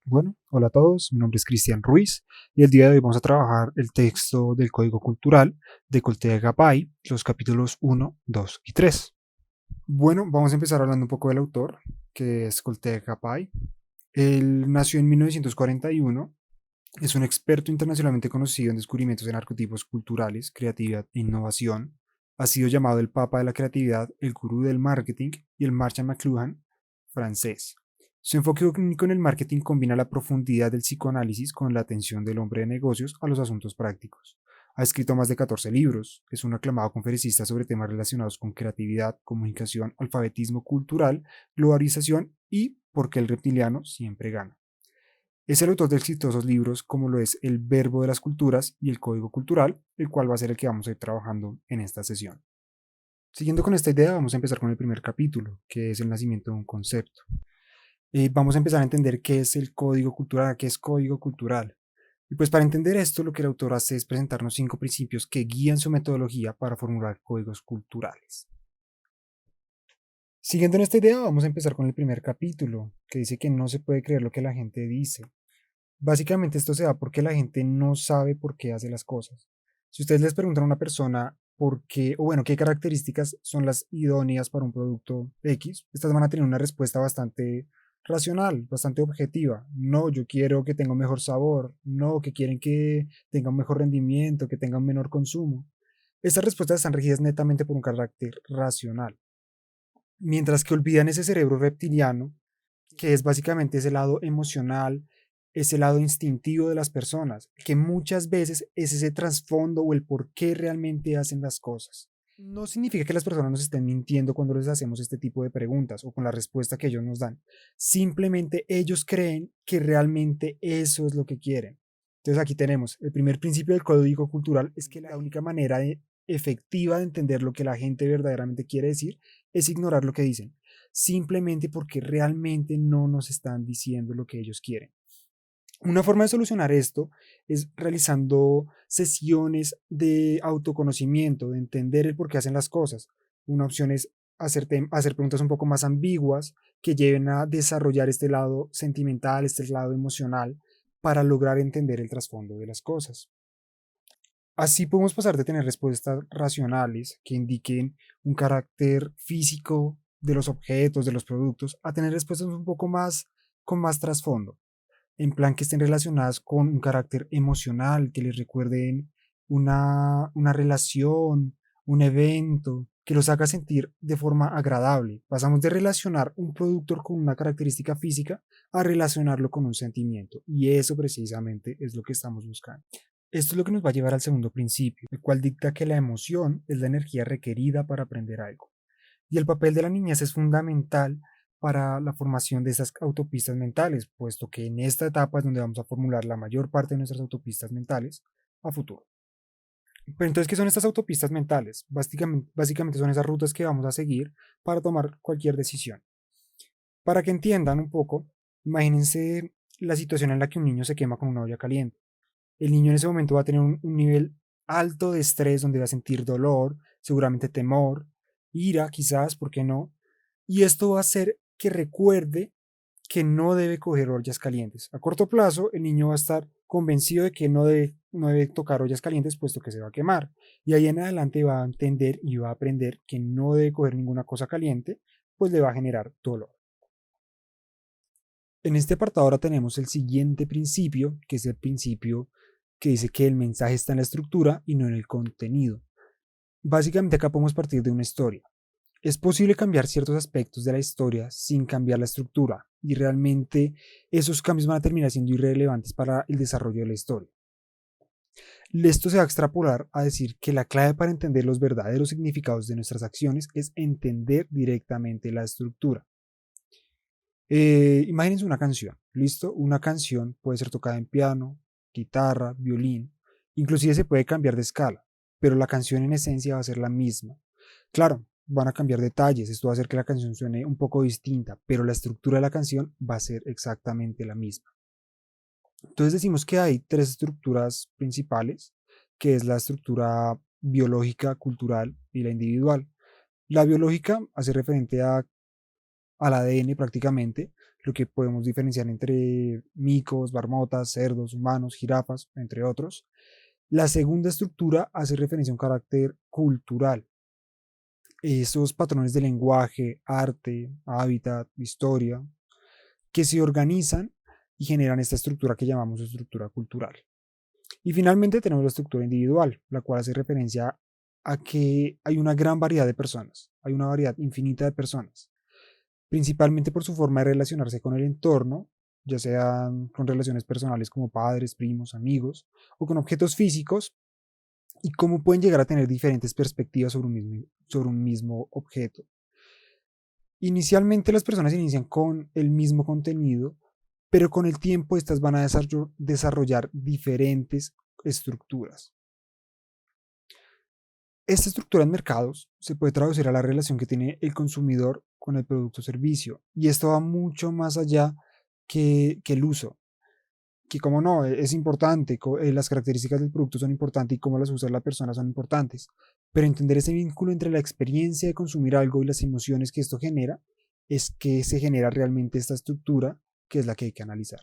Bueno, hola a todos, mi nombre es Cristian Ruiz y el día de hoy vamos a trabajar el texto del Código Cultural de Coltea Gapay, los capítulos 1, 2 y 3. Bueno, vamos a empezar hablando un poco del autor, que es Coltea Gapay. Él nació en 1941, es un experto internacionalmente conocido en descubrimientos en arquetipos culturales, creatividad e innovación. Ha sido llamado el Papa de la Creatividad, el Gurú del Marketing y el Marshall McLuhan francés. Su enfoque único en el marketing combina la profundidad del psicoanálisis con la atención del hombre de negocios a los asuntos prácticos. Ha escrito más de 14 libros, es un aclamado conferencista sobre temas relacionados con creatividad, comunicación, alfabetismo cultural, globalización y por qué el reptiliano siempre gana. Es el autor de exitosos libros como lo es El Verbo de las Culturas y El Código Cultural, el cual va a ser el que vamos a ir trabajando en esta sesión. Siguiendo con esta idea, vamos a empezar con el primer capítulo, que es el nacimiento de un concepto. Vamos a empezar a entender qué es el código cultural, qué es código cultural. Y pues para entender esto, lo que el autor hace es presentarnos 5 principios que guían su metodología para formular códigos culturales. Siguiendo en esta idea, vamos a empezar con el primer capítulo, que dice que no se puede creer lo que la gente dice. Básicamente esto se da porque la gente no sabe por qué hace las cosas. Si ustedes les preguntan a una persona por qué, o bueno, qué características son las idóneas para un producto X, estas van a tener una respuesta bastante racional, bastante objetiva. No, yo quiero que tenga un mejor sabor. No, que quieren que tenga un mejor rendimiento, que tenga un menor consumo. Estas respuestas están regidas netamente por un carácter racional. Mientras que olvidan ese cerebro reptiliano, que es básicamente ese lado emocional, ese lado instintivo de las personas, que muchas veces es ese trasfondo o el por qué realmente hacen las cosas. No significa que las personas nos estén mintiendo cuando les hacemos este tipo de preguntas o con la respuesta que ellos nos dan. Simplemente ellos creen que realmente eso es lo que quieren. Entonces aquí tenemos el primer principio del código cultural, es que la única manera efectiva de entender lo que la gente verdaderamente quiere decir es ignorar lo que dicen, simplemente porque realmente no nos están diciendo lo que ellos quieren. Una forma de solucionar esto es realizando sesiones de autoconocimiento, de entender el por qué hacen las cosas. Una opción es hacer preguntas un poco más ambiguas que lleven a desarrollar este lado sentimental, este lado emocional, para lograr entender el trasfondo de las cosas. Así podemos pasar de tener respuestas racionales que indiquen un carácter físico de los objetos, de los productos, a tener respuestas un poco más con más trasfondo, en plan que estén relacionadas con un carácter emocional, que les recuerden una relación, un evento, que los haga sentir de forma agradable. Pasamos de relacionar un producto con una característica física a relacionarlo con un sentimiento. Y eso precisamente es lo que estamos buscando. Esto es lo que nos va a llevar al segundo principio, el cual dicta que la emoción es la energía requerida para aprender algo. Y el papel de la niñez es fundamental para la formación de esas autopistas mentales, puesto que en esta etapa es donde vamos a formular la mayor parte de nuestras autopistas mentales a futuro. Pero entonces, ¿qué son estas autopistas mentales? Básicamente son esas rutas que vamos a seguir para tomar cualquier decisión. Para que entiendan un poco, imagínense la situación en la que un niño se quema con una olla caliente. El niño en ese momento va a tener un nivel alto de estrés donde va a sentir dolor, seguramente temor, ira quizás, ¿por qué no? Y esto va a hacer que recuerde que no debe coger ollas calientes. A corto plazo, el niño va a estar convencido de que no debe tocar ollas calientes puesto que se va a quemar. Y ahí en adelante va a entender y va a aprender que no debe coger ninguna cosa caliente, pues le va a generar dolor. En este apartado ahora tenemos el siguiente principio, que es el principio que dice que el mensaje está en la estructura y no en el contenido. Básicamente acá podemos partir de una historia. Es posible cambiar ciertos aspectos de la historia sin cambiar la estructura y realmente esos cambios van a terminar siendo irrelevantes para el desarrollo de la historia. Esto se va a extrapolar a decir que la clave para entender los verdaderos significados de nuestras acciones es entender directamente la estructura. Imagínense una canción, ¿listo? Una canción puede ser tocada en piano, guitarra, violín, inclusive se puede cambiar de escala, pero la canción en esencia va a ser la misma. Claro, van a cambiar detalles, esto va a hacer que la canción suene un poco distinta, pero la estructura de la canción va a ser exactamente la misma. Entonces decimos que hay 3 estructuras principales, que es la estructura biológica, cultural y la individual. La biológica hace referente al ADN prácticamente, lo que podemos diferenciar entre micos, marmotas, cerdos, humanos, jirafas, entre otros. La segunda estructura hace referencia a un carácter cultural. Esos patrones de lenguaje, arte, hábitat, historia, que se organizan y generan esta estructura que llamamos estructura cultural. Y finalmente tenemos la estructura individual, la cual hace referencia a que hay una gran variedad de personas, hay una variedad infinita de personas, principalmente por su forma de relacionarse con el entorno, ya sean con relaciones personales como padres, primos, amigos, o con objetos físicos, y cómo pueden llegar a tener diferentes perspectivas sobre un mismo objeto. Inicialmente las personas inician con el mismo contenido, pero con el tiempo estas van a desarrollar diferentes estructuras. Esta estructura en mercados se puede traducir a la relación que tiene el consumidor con el producto o servicio, y esto va mucho más allá que el uso, que como no, es importante, las características del producto son importantes y cómo las usa la persona son importantes, pero entender ese vínculo entre la experiencia de consumir algo y las emociones que esto genera, es que se genera realmente esta estructura que es la que hay que analizar.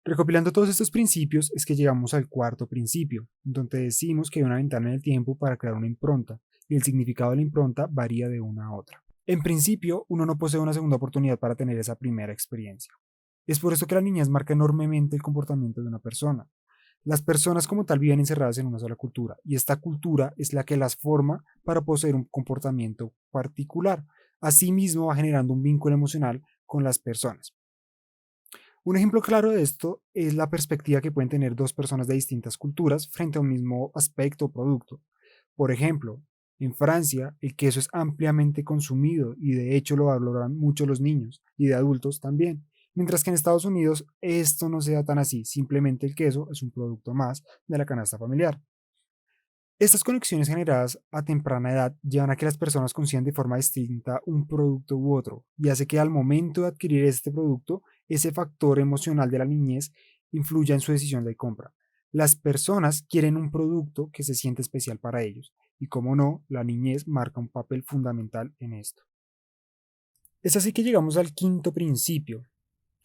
Recopilando todos estos principios es que llegamos al cuarto principio, donde decimos que hay una ventana en el tiempo para crear una impronta, y el significado de la impronta varía de una a otra. En principio, uno no posee una segunda oportunidad para tener esa primera experiencia. Es por eso que la niñez marca enormemente el comportamiento de una persona. Las personas como tal viven encerradas en una sola cultura, y esta cultura es la que las forma para poseer un comportamiento particular. Asimismo va generando un vínculo emocional con las personas. Un ejemplo claro de esto es la perspectiva que pueden tener dos personas de distintas culturas frente a un mismo aspecto o producto. Por ejemplo, en Francia el queso es ampliamente consumido y de hecho lo valoran mucho los niños y de adultos también, mientras que en Estados Unidos esto no se da tan así, simplemente el queso es un producto más de la canasta familiar. Estas conexiones generadas a temprana edad llevan a que las personas consigan de forma distinta un producto u otro, y hace que al momento de adquirir este producto, ese factor emocional de la niñez influya en su decisión de compra. Las personas quieren un producto que se siente especial para ellos, y como no, la niñez marca un papel fundamental en esto. Es así que llegamos al quinto principio,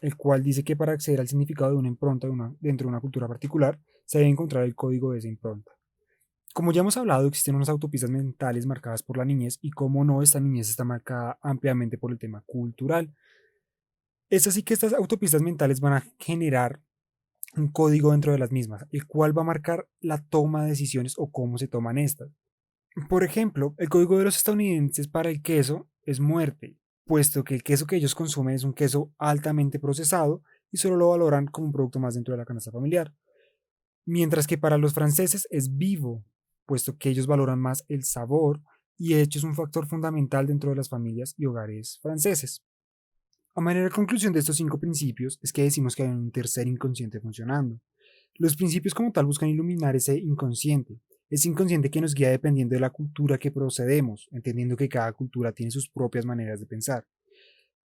el cual dice que para acceder al significado de una impronta dentro de una cultura particular, se debe encontrar el código de esa impronta. Como ya hemos hablado, existen unas autopistas mentales marcadas por la niñez y como no, esta niñez está marcada ampliamente por el tema cultural. Es así que estas autopistas mentales van a generar un código dentro de las mismas, el cual va a marcar la toma de decisiones o cómo se toman estas. Por ejemplo, el código de los estadounidenses para el queso es muerte, puesto que el queso que ellos consumen es un queso altamente procesado y solo lo valoran como un producto más dentro de la canasta familiar. Mientras que para los franceses es vivo, puesto que ellos valoran más el sabor y de hecho es un factor fundamental dentro de las familias y hogares franceses. A manera de conclusión de estos cinco principios es que decimos que hay un tercer inconsciente funcionando. Los principios como tal buscan iluminar ese inconsciente que nos guía dependiendo de la cultura que procedemos, entendiendo que cada cultura tiene sus propias maneras de pensar.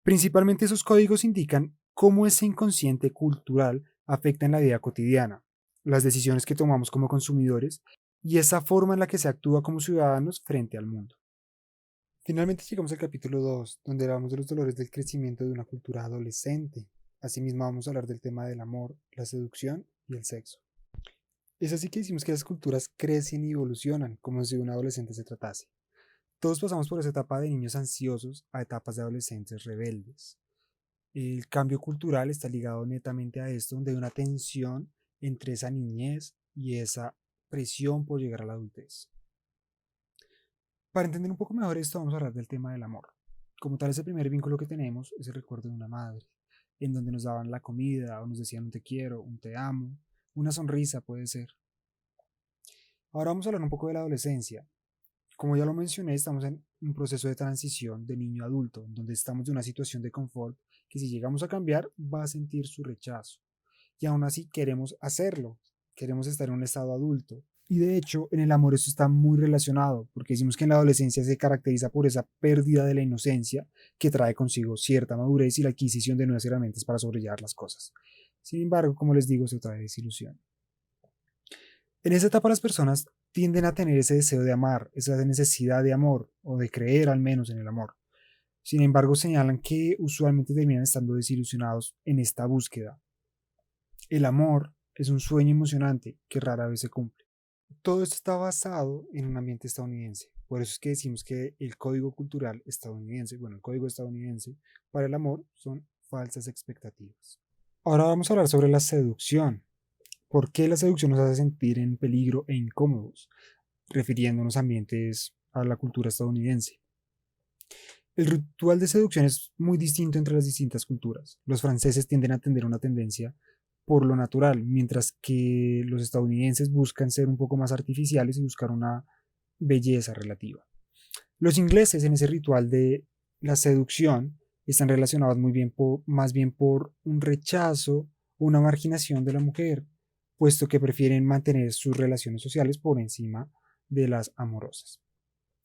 Principalmente esos códigos indican cómo ese inconsciente cultural afecta en la vida cotidiana, las decisiones que tomamos como consumidores y esa forma en la que se actúa como ciudadanos frente al mundo. Finalmente llegamos al capítulo 2, donde hablamos de los dolores del crecimiento de una cultura adolescente. Asimismo vamos a hablar del tema del amor, la seducción y el sexo. Es así que decimos que las culturas crecen y evolucionan como si de un adolescente se tratase. Todos pasamos por esa etapa de niños ansiosos a etapas de adolescentes rebeldes. El cambio cultural está ligado netamente a esto, donde hay una tensión entre esa niñez y esa presión por llegar a la adultez. Para entender un poco mejor esto, vamos a hablar del tema del amor. Como tal, ese primer vínculo que tenemos es el recuerdo de una madre, en donde nos daban la comida o nos decían un te quiero, un te amo, una sonrisa puede ser. Ahora vamos a hablar un poco de la adolescencia. Como ya lo mencioné, estamos en un proceso de transición de niño a adulto, donde estamos en una situación de confort que si llegamos a cambiar va a sentir su rechazo. Y aún así queremos hacerlo, queremos estar en un estado adulto. Y de hecho, en el amor esto está muy relacionado, porque decimos que en la adolescencia se caracteriza por esa pérdida de la inocencia que trae consigo cierta madurez y la adquisición de nuevas herramientas para sobrellevar las cosas. Sin embargo, como les digo, se trae desilusión. En esa etapa las personas tienden a tener ese deseo de amar, esa necesidad de amor, o de creer al menos en el amor. Sin embargo, señalan que usualmente terminan estando desilusionados en esta búsqueda. El amor es un sueño emocionante que rara vez se cumple. Todo esto está basado en un ambiente estadounidense. Por eso es que decimos que el código cultural estadounidense, bueno, el código estadounidense para el amor son falsas expectativas. Ahora vamos a hablar sobre la seducción. ¿Por qué la seducción nos hace sentir en peligro e incómodos? Refiriéndonos a ambientes a la cultura estadounidense. El ritual de seducción es muy distinto entre las distintas culturas. Los franceses tienden a tener una tendencia por lo natural, mientras que los estadounidenses buscan ser un poco más artificiales y buscar una belleza relativa. Los ingleses en ese ritual de la seducción están relacionados muy bien más bien por un rechazo o una marginación de la mujer, puesto que prefieren mantener sus relaciones sociales por encima de las amorosas.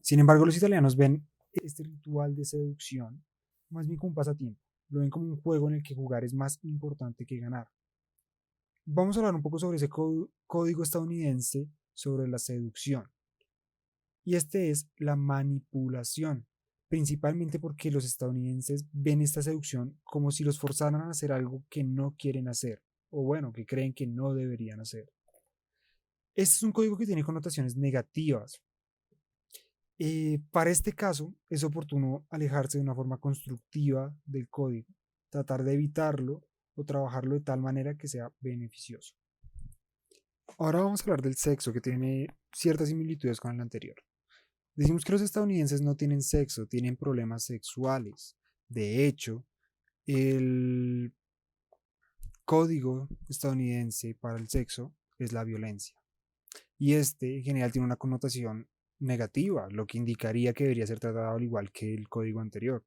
Sin embargo, los italianos ven este ritual de seducción más bien como un pasatiempo, lo ven como un juego en el que jugar es más importante que ganar. Vamos a hablar un poco sobre ese código estadounidense sobre la seducción. Y este es la manipulación, principalmente porque los estadounidenses ven esta seducción como si los forzaran a hacer algo que no quieren hacer, o bueno, que creen que no deberían hacer. Este es un código que tiene connotaciones negativas. Para este caso, es oportuno alejarse de una forma constructiva del código, tratar de evitarlo o trabajarlo de tal manera que sea beneficioso. Ahora vamos a hablar del sexo, que tiene ciertas similitudes con el anterior. Decimos que los estadounidenses no tienen sexo, tienen problemas sexuales. De hecho, el código estadounidense para el sexo es la violencia. Y este en general tiene una connotación negativa, lo que indicaría que debería ser tratado al igual que el código anterior.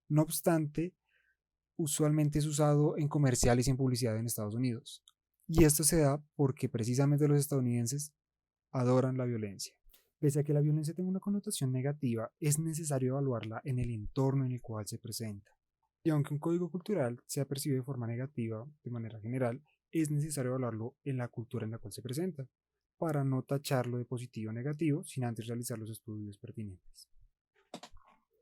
No obstante, usualmente es usado en comerciales y en publicidad en Estados Unidos. Y esto se da porque precisamente los estadounidenses adoran la violencia. Pese a que la violencia tenga una connotación negativa, es necesario evaluarla en el entorno en el cual se presenta. Y aunque un código cultural sea percibido de forma negativa de manera general, es necesario evaluarlo en la cultura en la cual se presenta, para no tacharlo de positivo o negativo sin antes realizar los estudios pertinentes.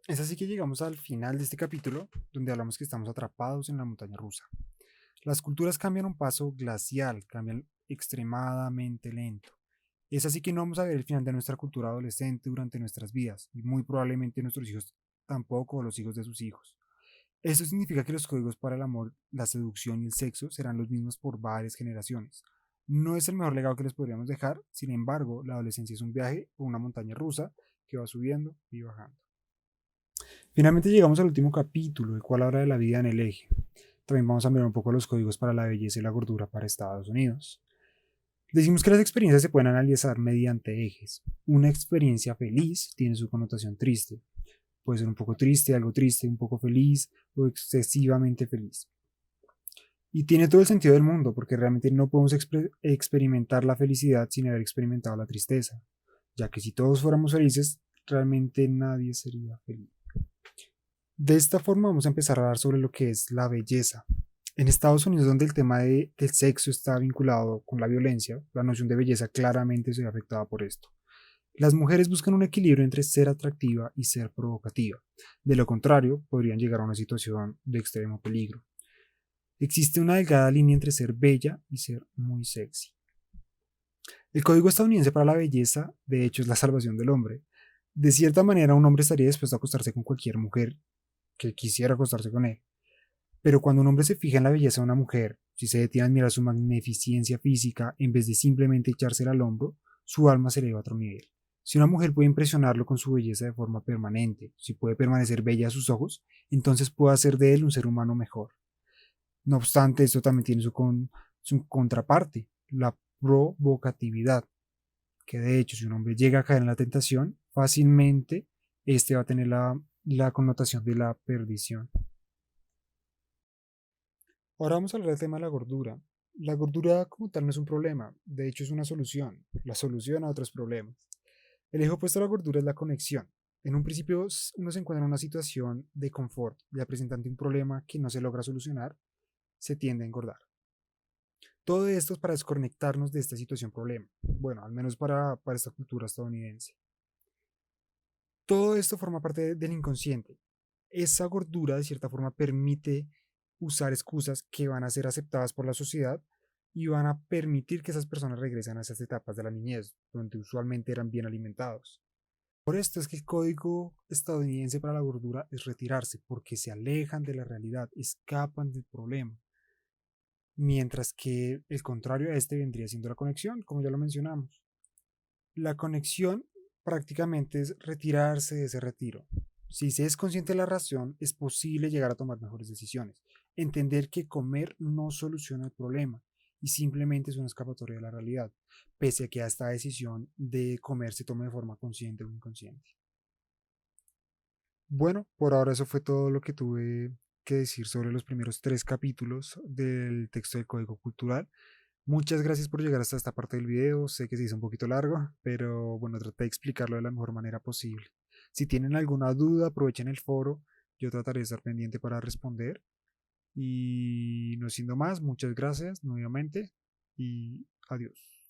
Es así que llegamos al final de este capítulo, donde hablamos que estamos atrapados en la montaña rusa. Las culturas cambian a un paso glacial, cambian extremadamente lento. Es así que no vamos a ver el final de nuestra cultura adolescente durante nuestras vidas, y muy probablemente nuestros hijos tampoco, o los hijos de sus hijos. Esto significa que los códigos para el amor, la seducción y el sexo serán los mismos por varias generaciones. No es el mejor legado que les podríamos dejar, sin embargo, la adolescencia es un viaje o una montaña rusa que va subiendo y bajando. Finalmente llegamos al último capítulo, el cual habla de la vida en el eje. También vamos a mirar un poco los códigos para la belleza y la gordura para Estados Unidos. Decimos que las experiencias se pueden analizar mediante ejes. Una experiencia feliz tiene su connotación triste. Puede ser un poco triste, un poco feliz o excesivamente feliz. Y tiene todo el sentido del mundo, porque realmente no podemos experimentar la felicidad sin haber experimentado la tristeza, ya que si todos fuéramos felices, realmente nadie sería feliz. De esta forma vamos a empezar a hablar sobre lo que es la belleza. En Estados Unidos, donde el tema del sexo está vinculado con la violencia, la noción de belleza claramente se ve afectada por esto. Las mujeres buscan un equilibrio entre ser atractiva y ser provocativa. De lo contrario, podrían llegar a una situación de extremo peligro. Existe una delgada línea entre ser bella y ser muy sexy. El código estadounidense para la belleza, de hecho, es la salvación del hombre. De cierta manera, un hombre estaría dispuesto a acostarse con cualquier mujer que quisiera acostarse con él. Pero cuando un hombre se fija en la belleza de una mujer, si se detiene a admirar su magnificencia física en vez de simplemente echársela al hombro, su alma se eleva a otro nivel. Si una mujer puede impresionarlo con su belleza de forma permanente, si puede permanecer bella a sus ojos, entonces puede hacer de él un ser humano mejor. No obstante, esto también tiene su contraparte, la provocatividad, que de hecho si un hombre llega a caer en la tentación, fácilmente este va a tener la connotación de la perdición. Ahora vamos a hablar del tema de la gordura. La gordura como tal no es un problema, de hecho es una solución, la solución a otros problemas. El eje opuesto a la gordura es la conexión. En un principio uno se encuentra en una situación de confort, ya presentante un problema que no se logra solucionar, se tiende a engordar. Todo esto es para desconectarnos de esta situación problema, bueno, al menos para esta cultura estadounidense. Todo esto forma parte del inconsciente. Esa gordura de cierta forma permite usar excusas que van a ser aceptadas por la sociedad y van a permitir que esas personas regresen a esas etapas de la niñez, donde usualmente eran bien alimentados. Por esto es que el código estadounidense para la gordura es retirarse, porque se alejan de la realidad, escapan del problema. Mientras que el contrario a este vendría siendo la conexión, como ya lo mencionamos. La conexión prácticamente es retirarse de ese retiro. Si se es consciente de la razón, es posible llegar a tomar mejores decisiones. Entender que comer no soluciona el problema y simplemente es una escapatoria de la realidad, pese a que esta decisión de comer se tome de forma consciente o inconsciente. Bueno, por ahora eso fue todo lo que tuve que decir sobre los primeros 3 capítulos del texto del Código Cultural. Muchas gracias por llegar hasta esta parte del video. Sé que se hizo un poquito largo, pero bueno, traté de explicarlo de la mejor manera posible. Si tienen alguna duda, aprovechen el foro. Yo trataré de estar pendiente para responder. Y no siendo más, muchas gracias nuevamente y adiós.